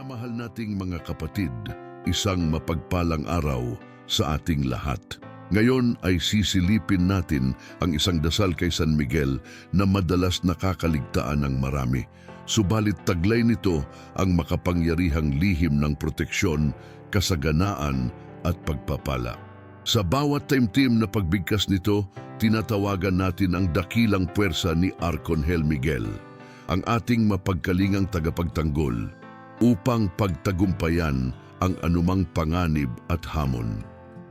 Minamahal nating mga kapatid, isang mapagpalang araw sa ating lahat. Ngayon ay sisilipin natin ang isang dasal kay San Miguel na madalas nakakaligtaan ng marami. Subalit taglay nito ang makapangyarihang lihim ng proteksyon, kasaganaan at pagpapala. Sa bawat taimtim na pagbigkas nito, tinatawagan natin ang dakilang puwersa ni Arcangel Miguel, ang ating mapagkalingang tagapagtanggol, upang pagtagumpayan ang anumang panganib at hamon.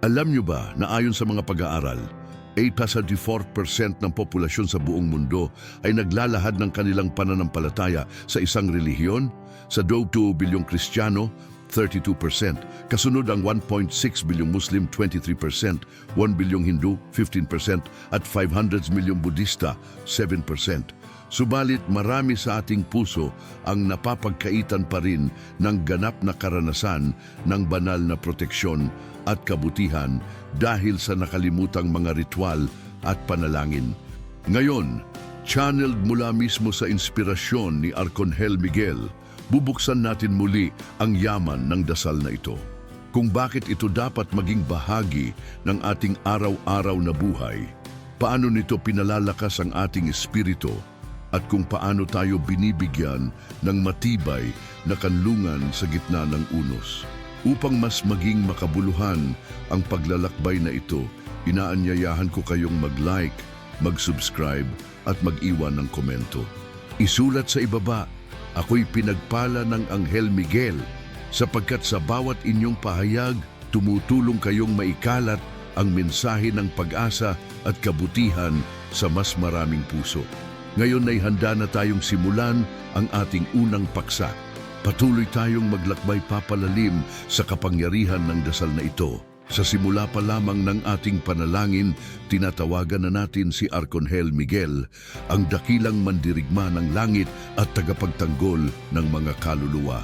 Alam niyo ba na ayon sa mga pag-aaral, 84% ng populasyon sa buong mundo ay naglalahad ng kanilang pananampalataya sa isang relihiyon? Sa 2 bilyong Kristiyano, 32%. Kasunod ang 1.6 bilyong Muslim, 23%, 1 bilyong Hindu, 15%, at 500 milyong Budista, 7%. Subalit marami sa ating puso ang napapagkaitan pa rin ng ganap na karanasan ng banal na proteksyon at kabutihan dahil sa nakalimutang mga ritual at panalangin. Ngayon, channeled mula mismo sa inspirasyon ni Arcangel Miguel, bubuksan natin muli ang yaman ng dasal na ito. Kung bakit ito dapat maging bahagi ng ating araw-araw na buhay, paano nito pinalalakas ang ating espiritu, at kung paano tayo binibigyan ng matibay na kanlungan sa gitna ng unos. Upang mas maging makabuluhan ang paglalakbay na ito, inaanyayahan ko kayong mag-like, mag-subscribe at mag-iwan ng komento. Isulat sa ibaba, ako'y pinagpala ng Anghel Miguel, sapagkat sa bawat inyong pahayag, tumutulong kayong maikalat ang mensahe ng pag-asa at kabutihan sa mas maraming puso. Ngayon ay handa na tayong simulan ang ating unang paksa. Patuloy tayong maglakbay papalalim sa kapangyarihan ng dasal na ito. Sa simula pa lamang ng ating panalangin, tinatawagan na natin si Arcangel Miguel, ang dakilang mandirigma ng langit at tagapagtanggol ng mga kaluluwa.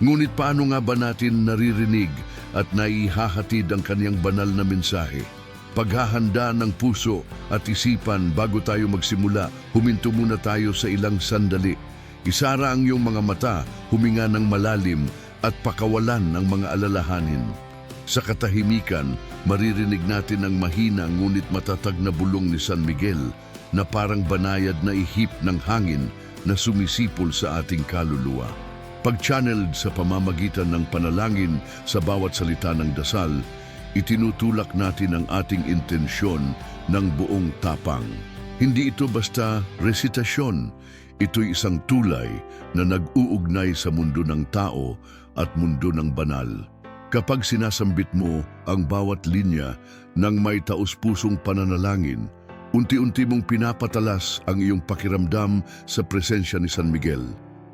Ngunit paano nga ba natin naririnig at naihahatid ang kaniyang banal na mensahe? Paghahanda ng puso at isipan bago tayo magsimula, huminto muna tayo sa ilang sandali. Isara ang iyong mga mata, huminga ng malalim at pakawalan ng mga alalahanin. Sa katahimikan, maririnig natin ang mahina ngunit matatag na bulong ni San Miguel na parang banayad na ihip ng hangin na sumisipol sa ating kaluluwa. Pag-channeled sa pamamagitan ng panalangin sa bawat salita ng dasal, itinutulak natin ang ating intensyon ng buong tapang. Hindi ito basta resitasyon, ito'y isang tulay na nag-uugnay sa mundo ng tao at mundo ng banal. Kapag sinasambit mo ang bawat linya ng may taus-pusong pananalangin, unti-unti mong pinapatalas ang iyong pakiramdam sa presensya ni San Miguel.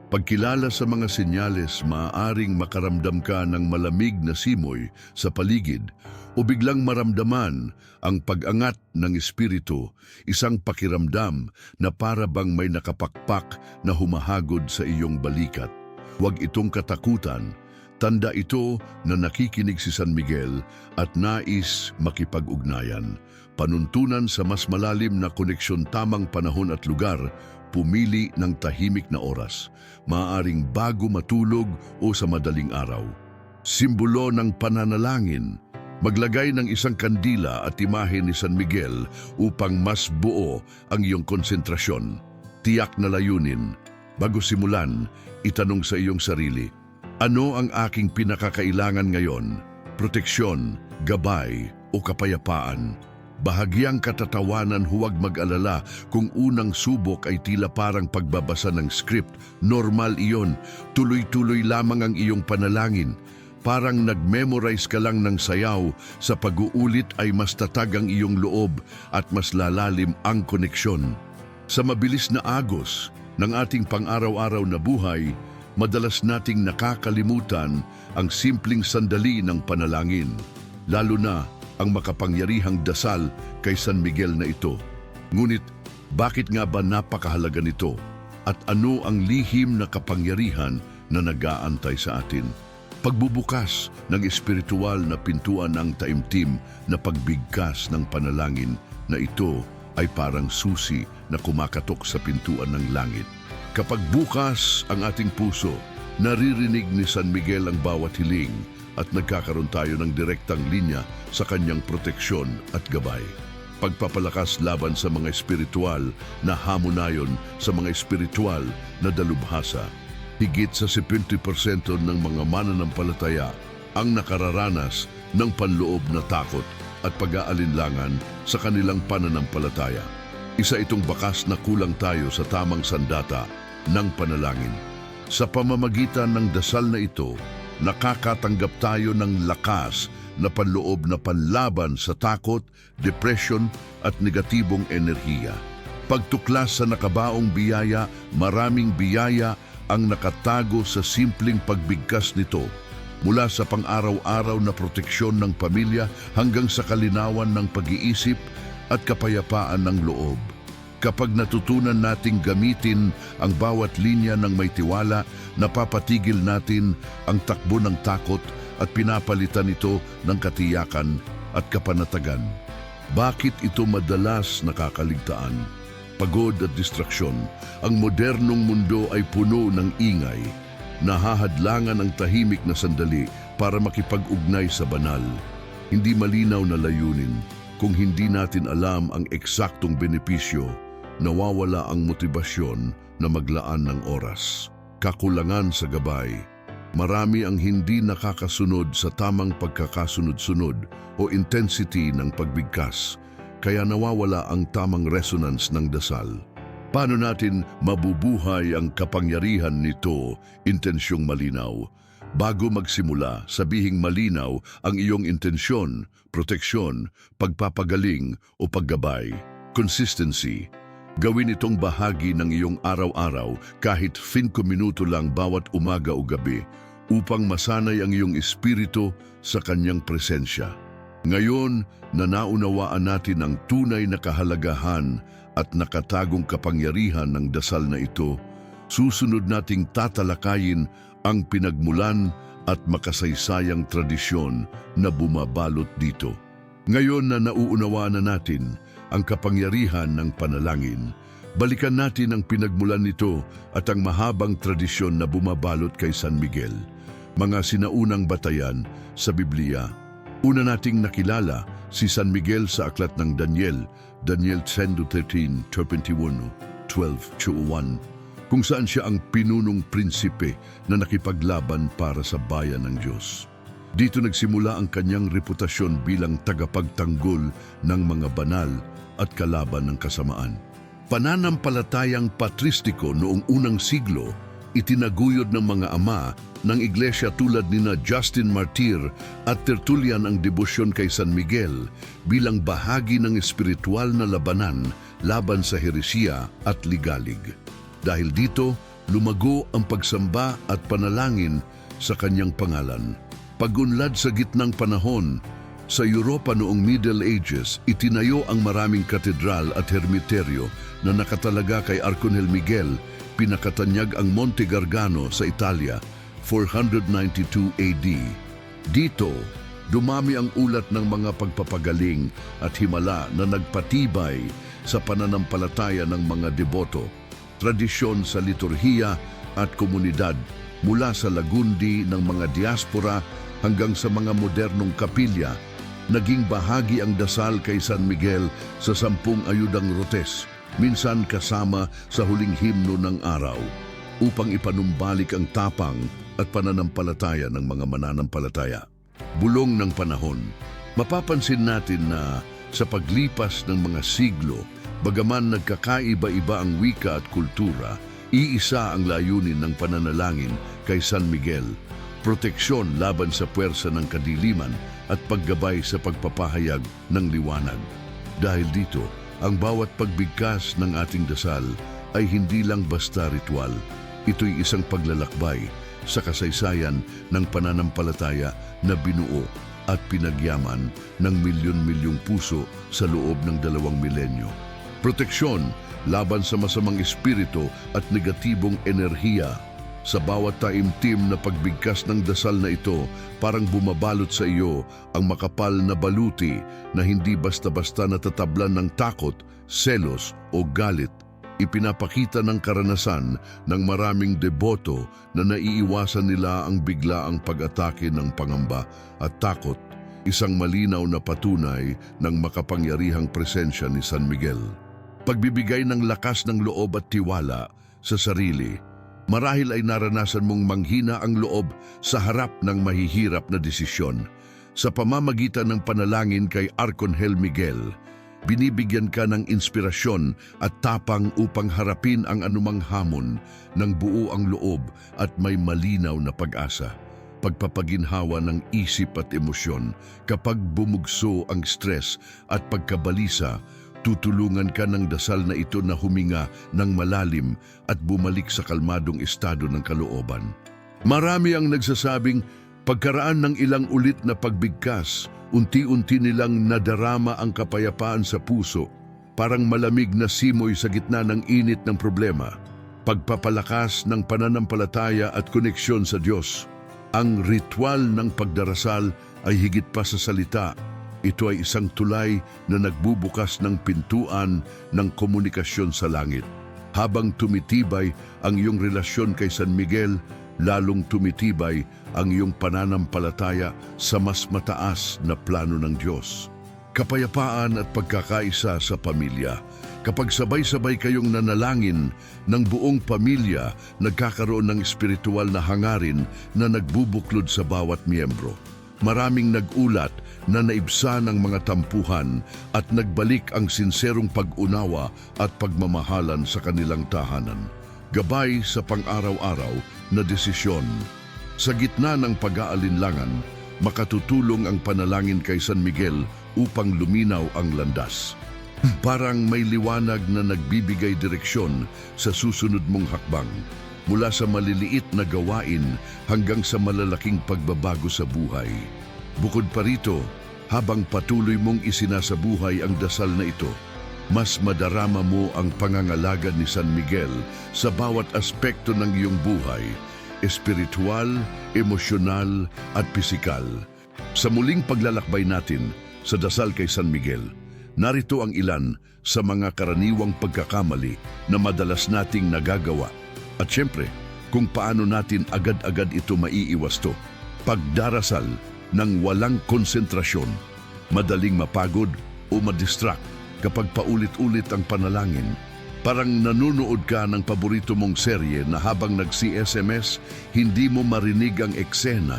Pagkilala sa mga senyales, maaaring makaramdam ka ng malamig na simoy sa paligid o biglang maramdaman ang pag-angat ng espiritu, isang pakiramdam na para bang may nakapakpak na humahagod sa iyong balikat. Huwag itong katakutan, tanda ito na nakikinig si San Miguel at nais makipag-ugnayan. Panuntunan sa mas malalim na koneksyon, tamang panahon at lugar, pumili ng tahimik na oras, maaaring bago matulog o sa madaling araw. Simbolo ng pananalangin, maglagay ng isang kandila at imahe ni San Miguel upang mas buo ang iyong konsentrasyon. Tiyak na layunin. Bago simulan, itanong sa iyong sarili, ano ang aking pinakakailangan ngayon? Proteksyon, gabay o kapayapaan? Bahagyang katatawanan, huwag mag-alala kung unang subok ay tila parang pagbabasa ng script. Normal iyon, tuloy-tuloy lamang ang iyong panalangin. Parang nag-memorize ka lang ng sayaw, sa pag-uulit ay mas tatag ang iyong loob at mas lalalim ang koneksyon. Sa mabilis na agos ng ating pang-araw-araw na buhay, madalas nating nakakalimutan ang simpleng sandali ng panalangin, lalo na ang makapangyarihang dasal kay San Miguel na ito. Ngunit, bakit nga ba napakahalaga nito? At ano ang lihim na kapangyarihan na nag-aantay sa atin? Pagbubukas ng espiritual na pintuan ng taimtim na pagbigkas ng panalangin na ito ay parang susi na kumakatok sa pintuan ng langit. Kapag bukas ang ating puso, Naririnig ni San Miguel ang bawat hiling at nagkakaroon tayo ng direktang linya sa kanyang proteksyon at gabay. Pagpapalakas laban sa mga espiritual na hamunayon sa mga espiritual na dalubhasa. Higit sa 70% ng mga mananampalataya ang nakararanas ng panloob na takot at pag-aalinlangan sa kanilang pananampalataya. Isa itong bakas na kulang tayo sa tamang sandata ng panalangin. Sa pamamagitan ng dasal na ito, nakakatanggap tayo ng lakas na panloob na panlaban sa takot, depression at negatibong enerhiya. Pagtuklas sa nakabaong biyaya, maraming biyaya ang nakatago sa simpleng pagbigkas nito, mula sa pang-araw-araw na proteksyon ng pamilya hanggang sa kalinawan ng pag-iisip at kapayapaan ng loob. Kapag natutunan nating gamitin ang bawat linya ng may tiwala, napapatigil natin ang takbo ng takot at pinapalitan ito ng katiyakan at kapanatagan. Bakit ito madalas nakakaligtaan? Pagod at distraksyon. Ang modernong mundo ay puno ng ingay. Nahahadlangan ang tahimik na sandali para makipag-ugnay sa banal. Hindi malinaw na layunin. Kung hindi natin alam ang eksaktong benepisyo, nawawala ang motibasyon na maglaan ng oras. Kakulangan sa gabay. Marami ang hindi nakakasunod sa tamang pagkakasunod-sunod o intensity ng pagbigkas, kaya nawawala ang tamang resonance ng dasal. Paano natin mabubuhay ang kapangyarihan nito? Intensyong malinaw. Bago magsimula, sabihing malinaw ang iyong intensyon, proteksyon, pagpapagaling o paggabay. Consistency. Gawin itong bahagi ng iyong araw-araw kahit 5 minuto lang bawat umaga o gabi upang masanay ang iyong espiritu sa kanyang presensya. Ngayon na naunawaan natin ang tunay na kahalagahan at nakatagong kapangyarihan ng dasal na ito, susunod nating tatalakayin ang pinagmulan at makasaysayang tradisyon na bumabalot dito. Ngayon na nauunawaan na natin ang kapangyarihan ng panalangin, balikan natin ang pinagmulan nito at ang mahabang tradisyon na bumabalot kay San Miguel. Mga sinaunang batayan sa Biblia. Una nating nakilala si San Miguel sa aklat ng Daniel 10:13, 21, 12:1, kung saan siya ang pinunong prinsipe na nakipaglaban para sa bayan ng Diyos. Dito nagsimula ang kanyang reputasyon bilang tagapagtanggol ng mga banal at kalaban ng kasamaan. Pananampalatayang patristiko noong unang siglo, itinaguyod ng mga ama ng iglesia tulad nina Justin Martir at Tertullian ang debosyon kay San Miguel bilang bahagi ng espiritual na labanan laban sa heresiya at ligalig. Dahil dito, lumago ang pagsamba at panalangin sa kanyang pangalan. Pagunlad sa gitnang panahon, sa Europa noong Middle Ages, itinayo ang maraming katedral at hermiteryo na nakatalaga kay Arcangel Miguel. Pinakatanyag ang Monte Gargano sa Italia, 492 AD. Dito, dumami ang ulat ng mga pagpapagaling at himala na nagpatibay sa pananampalataya ng mga deboto, tradisyon sa liturhiya at komunidad mula sa lagundi ng mga diaspora hanggang sa mga modernong kapilya. Naging bahagi ang dasal kay San Miguel sa 10 ayudang rotes, minsan kasama sa huling himno ng araw, upang ipanumbalik ang tapang at pananampalataya ng mga mananampalataya. Bulong ng panahon. Mapapansin natin na sa paglipas ng mga siglo, bagaman nagkakaiba-iba ang wika at kultura, iisa ang layunin ng pananalangin kay San Miguel: proteksyon laban sa puwersa ng kadiliman at paggabay sa pagpapahayag ng liwanag. Dahil dito, ang bawat pagbigkas ng ating dasal ay hindi lang basta ritual. Ito'y isang paglalakbay sa kasaysayan ng pananampalataya na binuo at pinagyaman ng milyon-milyong puso sa loob ng 2 milenyo. Proteksyon laban sa masamang espiritu at negatibong enerhiya. Sa bawat taimtim na pagbigkas ng dasal na ito, parang bumabalot sa iyo ang makapal na baluti na hindi basta-basta natatablan ng takot, selos o galit. Ipinapakita ng karanasan ng maraming deboto na naiiwasan nila ang biglaang pag-atake ng pangamba at takot, isang malinaw na patunay ng makapangyarihang presensya ni San Miguel. Pagbibigay ng lakas ng loob at tiwala sa sarili, marahil ay naranasan mong manghina ang loob sa harap ng mahihirap na desisyon. Sa pamamagitan ng panalangin kay Arcangel Miguel, binibigyan ka ng inspirasyon at tapang upang harapin ang anumang hamon ng buo ang loob at may malinaw na pag-asa. Pagpapaginhawa ng isip at emosyon kapag bumugso ang stress at pagkabalisa, tutulungan ka ng dasal na ito na huminga ng malalim at bumalik sa kalmadong estado ng kalooban. Marami ang nagsasabing pagkaraan ng ilang ulit na pagbigkas, unti-unti nilang nadarama ang kapayapaan sa puso, parang malamig na simoy sa gitna ng init ng problema. Pagpapalakas ng pananampalataya at koneksyon sa Diyos. Ang ritual ng pagdarasal ay higit pa sa salita. Ito ay isang tulay na nagbubukas ng pintuan ng komunikasyon sa langit. Habang tumitibay ang iyong relasyon kay San Miguel, lalong tumitibay ang iyong pananampalataya sa mas mataas na plano ng Diyos. Kapayapaan at pagkakaisa sa pamilya. Kapag sabay-sabay kayong nanalangin ng buong pamilya, nagkakaroon ng espiritual na hangarin na nagbubuklod sa bawat miyembro. Maraming nag-ulat na naibsa ng mga tampuhan at nagbalik ang sinserong pag-unawa at pagmamahalan sa kanilang tahanan. Gabay sa pang-araw-araw na desisyon. Sa gitna ng pag-aalinlangan, makatutulong ang panalangin kay San Miguel upang luminaw ang landas. Parang may liwanag na nagbibigay direksyon sa susunod mong hakbang, mula sa maliliit na gawain hanggang sa malalaking pagbabago sa buhay. Bukod pa rito, habang patuloy mong isinasabuhay ang dasal na ito, mas madarama mo ang pangangalaga ni San Miguel sa bawat aspekto ng iyong buhay, espiritual, emosyonal at pisikal. Sa muling paglalakbay natin sa dasal kay San Miguel, narito ang ilan sa mga karaniwang pagkakamali na madalas nating nagagawa. At syempre, kung paano natin agad-agad ito maiiwasto. Pagdarasal ng walang konsentrasyon, madaling mapagod o madistract kapag paulit-ulit ang panalangin. Parang nanonood ka ng paborito mong serye na habang nag-SMS, hindi mo marinig ang eksena.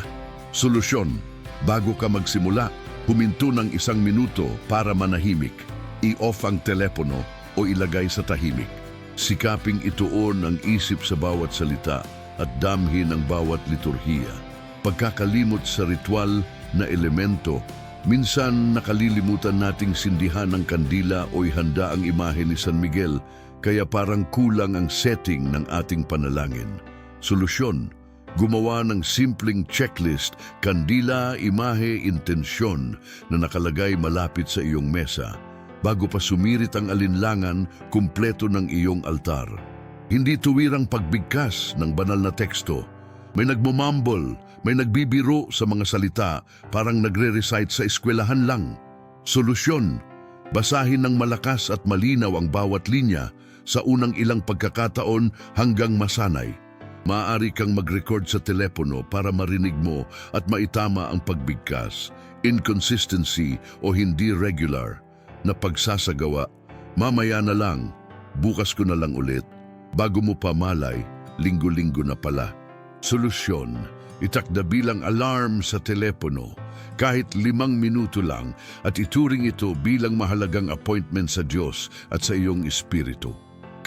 Solusyon, bago ka magsimula, huminto ng 1 minuto para manahimik. I-off ang telepono o ilagay sa tahimik. Sikaping ituon ang isip sa bawat salita at damhin ang bawat liturhiya. Pagkakalimot sa ritual na elemento, minsan nakalilimutan nating sindihan ng kandila o ihanda ang imahe ni San Miguel, kaya parang kulang ang setting ng ating panalangin. Solusyon, gumawa ng simpleng checklist, kandila, imahe, intensyon na nakalagay malapit sa iyong mesa. Bago pa sumirit ang alinlangan, kumpleto ng iyong altar. Hindi tuwirang pagbigkas ng banal na teksto. May nagmumumble, may nagbibiro sa mga salita, parang nagre-recite sa eskwelahan lang. Solusyon, basahin ng malakas at malinaw ang bawat linya sa unang ilang pagkakataon hanggang masanay. Maaari kang mag-record sa telepono para marinig mo at maitama ang pagbigkas. Inconsistency o hindi regular na pagsasagawa, mamaya na lang, bukas ko na lang ulit, bago mo pa malay, linggo-linggo na pala. Solusyon, itakda bilang alarm sa telepono, kahit 5 minuto lang, at ituring ito bilang mahalagang appointment sa Diyos at sa iyong espiritu.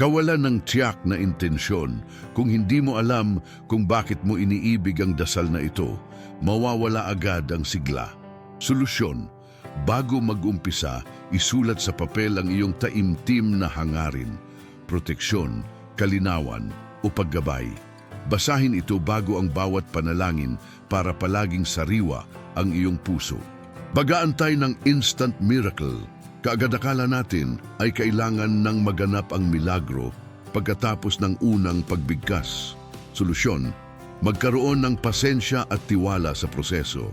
Kawalan ng tiyak na intensyon, kung hindi mo alam kung bakit mo iniibig ang dasal na ito, mawawala agad ang sigla. Solusyon, bago mag-umpisa, isulat sa papel ang iyong taimtim na hangarin, proteksyon, kalinawan o paggabay. Basahin ito bago ang bawat panalangin para palaging sariwa ang iyong puso. Pag-aantay ng instant miracle, kaagad akala natin ay kailangan ng maganap ang milagro pagkatapos ng unang pagbigkas. Solusyon, magkaroon ng pasensya at tiwala sa proseso.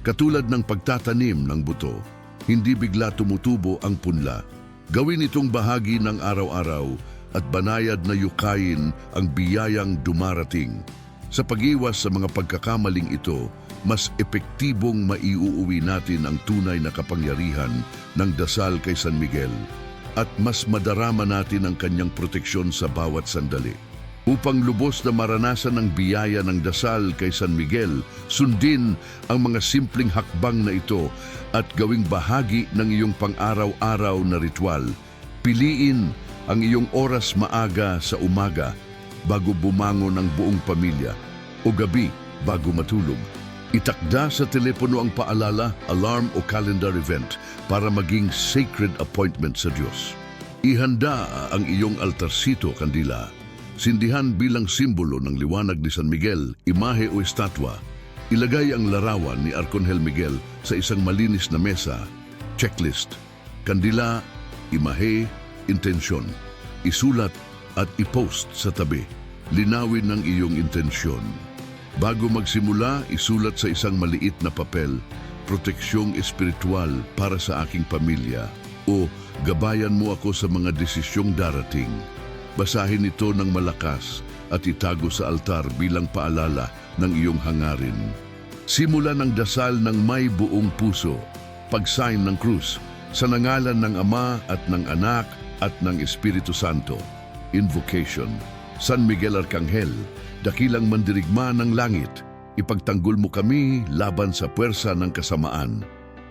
Katulad ng pagtatanim ng buto, hindi bigla tumutubo ang punla. Gawin itong bahagi ng araw-araw at banayad na yukayin ang biyayang dumarating. Sa pag-iwas sa mga pagkakamaling ito, mas epektibong maiuuwi natin ang tunay na kapangyarihan ng dasal kay San Miguel at mas madarama natin ang kanyang proteksyon sa bawat sandali. Upang lubos na maranasan ang biyaya ng dasal kay San Miguel, sundin ang mga simpleng hakbang na ito at gawing bahagi ng iyong pang-araw-araw na ritual. Piliin ang iyong oras maaga sa umaga bago bumangon ang buong pamilya o gabi bago matulog. Itakda sa telepono ang paalala, alarm o calendar event para maging sacred appointment sa Diyos. Ihanda ang iyong altarsito, kandila. Sindihan bilang simbolo ng liwanag ni San Miguel, imahe o estatwa. Ilagay ang larawan ni Arcangel Miguel sa isang malinis na mesa. Checklist. Kandila, imahe, intensyon. Isulat at ipost sa tabi. Linawin ang iyong intensyon. Bago magsimula, isulat sa isang maliit na papel, proteksyong espiritual para sa aking pamilya o gabayan mo ako sa mga desisyong darating. Basahin ito ng malakas at itago sa altar bilang paalala ng iyong hangarin. Simulan ang dasal ng may buong puso, pag-sign ng krus, sa nangalan ng Ama at ng Anak at ng Espiritu Santo. Invocation. San Miguel Arcangel, dakilang mandirigma ng langit, ipagtanggol mo kami laban sa puwersa ng kasamaan.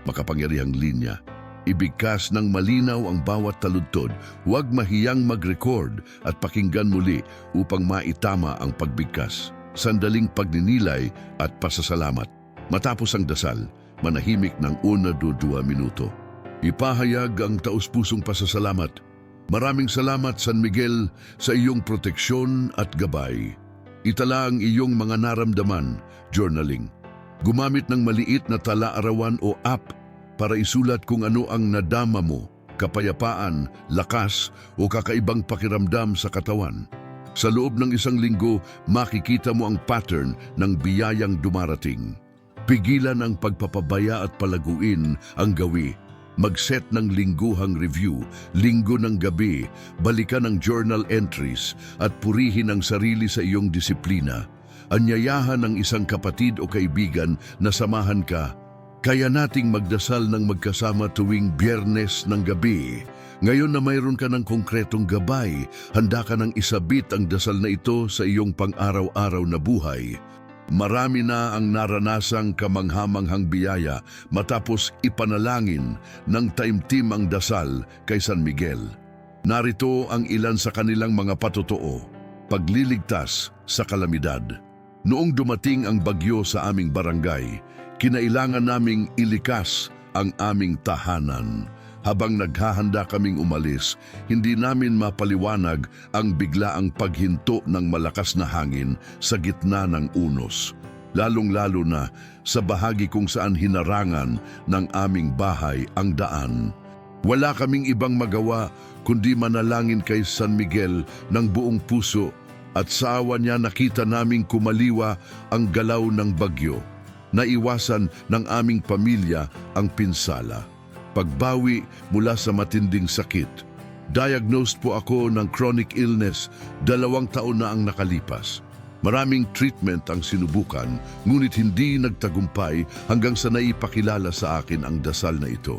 Makapangyarihang linya. Ibigkas ng malinaw ang bawat taludtod, huwag mahiyang mag-record at pakinggan muli upang maitama ang pagbigkas. Sandaling pagninilay at pasasalamat. Matapos ang dasal, manahimik ng 1-2 minuto. Ipahayag ang taus-pusong pasasalamat. Maraming salamat, San Miguel, sa iyong proteksyon at gabay. Itala ang iyong mga naramdaman, journaling. Gumamit ng maliit na tala-arawan o app para isulat kung ano ang nadama mo, kapayapaan, lakas o kakaibang pakiramdam sa katawan. Sa loob ng 1 linggo, makikita mo ang pattern ng biyayang dumarating. Pigilan ang pagpapabaya at palaguin ang gawi. Mag-set ng lingguhang review, linggo ng gabi, balikan ang journal entries at purihin ang sarili sa iyong disiplina. Anyayahan ang isang kapatid o kaibigan na samahan ka. Kaya nating magdasal ng magkasama tuwing Biyernes ng gabi. Ngayon na mayroon ka ng konkretong gabay, handa ka ng isabit ang dasal na ito sa iyong pang-araw-araw na buhay. Marami na ang naranasang kamanghamanghang biyaya matapos ipanalangin ng taimtim ang dasal kay San Miguel. Narito ang ilan sa kanilang mga patotoo. Pagliligtas sa kalamidad. Noong dumating ang bagyo sa aming barangay, kinailangan naming ilikas ang aming tahanan. Habang naghahanda kaming umalis, hindi namin mapaliwanag ang biglaang paghinto ng malakas na hangin sa gitna ng unos. Lalong-lalo na sa bahagi kung saan hinarangan ng aming bahay ang daan. Wala kaming ibang magawa kundi manalangin kay San Miguel ng buong puso at sa awa niya nakita naming kumaliwa ang galaw ng bagyo. Naiwasan ng aming pamilya ang pinsala. Pagbawi mula sa matinding sakit. Diagnosed po ako ng chronic illness, 2 taon na ang nakalipas. Maraming treatment ang sinubukan, ngunit hindi nagtagumpay hanggang sa naipakilala sa akin ang dasal na ito.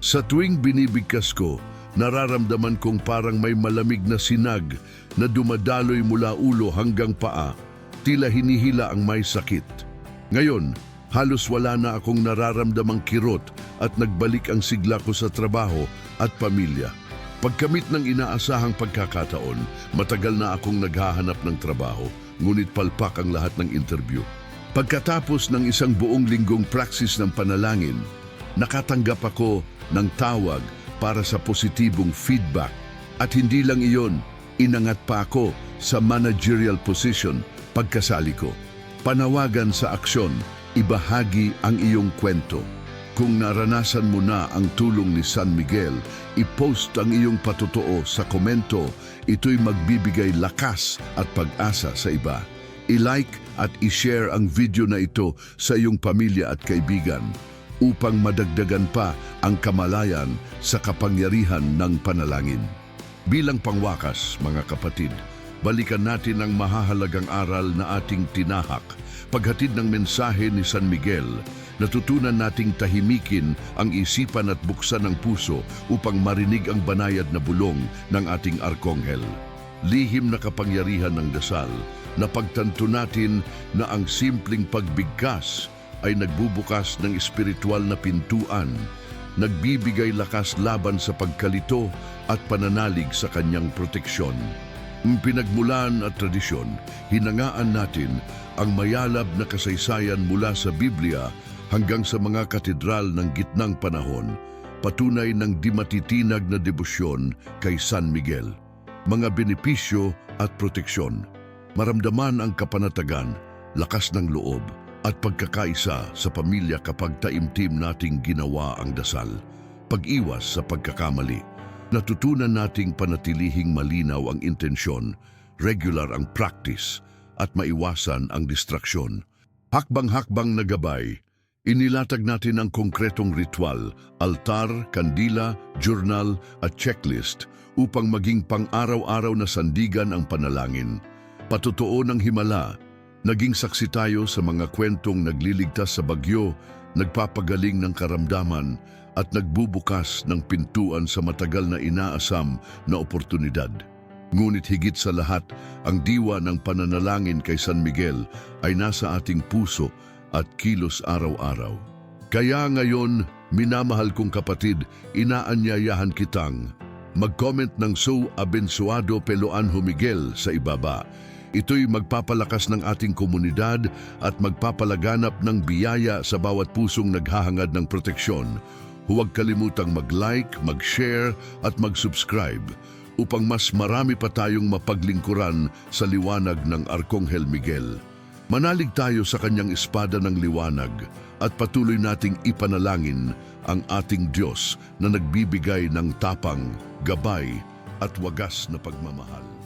Sa tuwing binibigkas ko, nararamdaman kong parang may malamig na sinag na dumadaloy mula ulo hanggang paa, tila hinihila ang may sakit. Ngayon, halos wala na akong nararamdamang kirot at nagbalik ang sigla ko sa trabaho at pamilya. Pagkamit ng inaasahang pagkakataon, matagal na akong naghahanap ng trabaho, ngunit palpak ang lahat ng interview. Pagkatapos ng 1 buong linggong praksis ng panalangin, nakatanggap ako ng tawag para sa positibong feedback. At hindi lang iyon, inangat pa ako sa managerial position pagkasali ko. Panawagan sa aksyon, ibahagi ang iyong kwento. Kung naranasan mo na ang tulong ni San Miguel, i-post ang iyong patotoo sa komento. Ito'y magbibigay lakas at pag-asa sa iba. I-like at i-share ang video na ito sa iyong pamilya at kaibigan upang madagdagan pa ang kamalayan sa kapangyarihan ng panalangin. Bilang pangwakas, mga kapatid, balikan natin ang mahahalagang aral na ating tinahak. Paghatid ng mensahe ni San Miguel, natutunan nating tahimikin ang isipan at buksan ang puso upang marinig ang banayad na bulong ng ating arkonghel. Lihim na kapangyarihan ng dasal, napagtanto natin na ang simpleng pagbigkas ay nagbubukas ng espiritual na pintuan, nagbibigay lakas laban sa pagkalito at pananalig sa kanyang proteksyon. Pinagmulan at tradisyon, hinangaan natin ang mayalab na kasaysayan mula sa Biblia hanggang sa mga katedral ng gitnang panahon, patunay ng di matitinag na debosyon kay San Miguel. Mga benepisyo at proteksyon, maramdaman ang kapanatagan, lakas ng loob, at pagkakaisa sa pamilya kapag taimtim nating ginawa ang dasal. Pag-iwas sa pagkakamali, natutunan nating panatilihing malinaw ang intensyon, regular ang practice, at maiwasan ang distraksyon. Hakbang-hakbang na gabay, inilatag natin ang konkretong ritual, altar, kandila, journal at checklist upang maging pang-araw-araw na sandigan ang panalangin. Patotoo ng himala, naging saksi tayo sa mga kwentong nagliligtas sa bagyo, nagpapagaling ng karamdaman at nagbubukas ng pintuan sa matagal na inaasam na oportunidad. Ngunit higit sa lahat, ang diwa ng pananalangin kay San Miguel ay nasa ating puso at kilos araw-araw. Kaya ngayon, minamahal kong kapatid, inaanyayahan kitang mag-comment ng So Abensuado Peloanjo Miguel sa ibaba. Ito'y magpapalakas ng ating komunidad at magpapalaganap ng biyaya sa bawat pusong naghahangad ng proteksyon. Huwag kalimutang mag-like, mag-share at mag-subscribe upang mas marami pa tayong mapaglingkuran sa liwanag ng Arkonghel Miguel. Manalig tayo sa kanyang espada ng liwanag at patuloy nating ipanalangin ang ating Diyos na nagbibigay ng tapang, gabay at wagas na pagmamahal.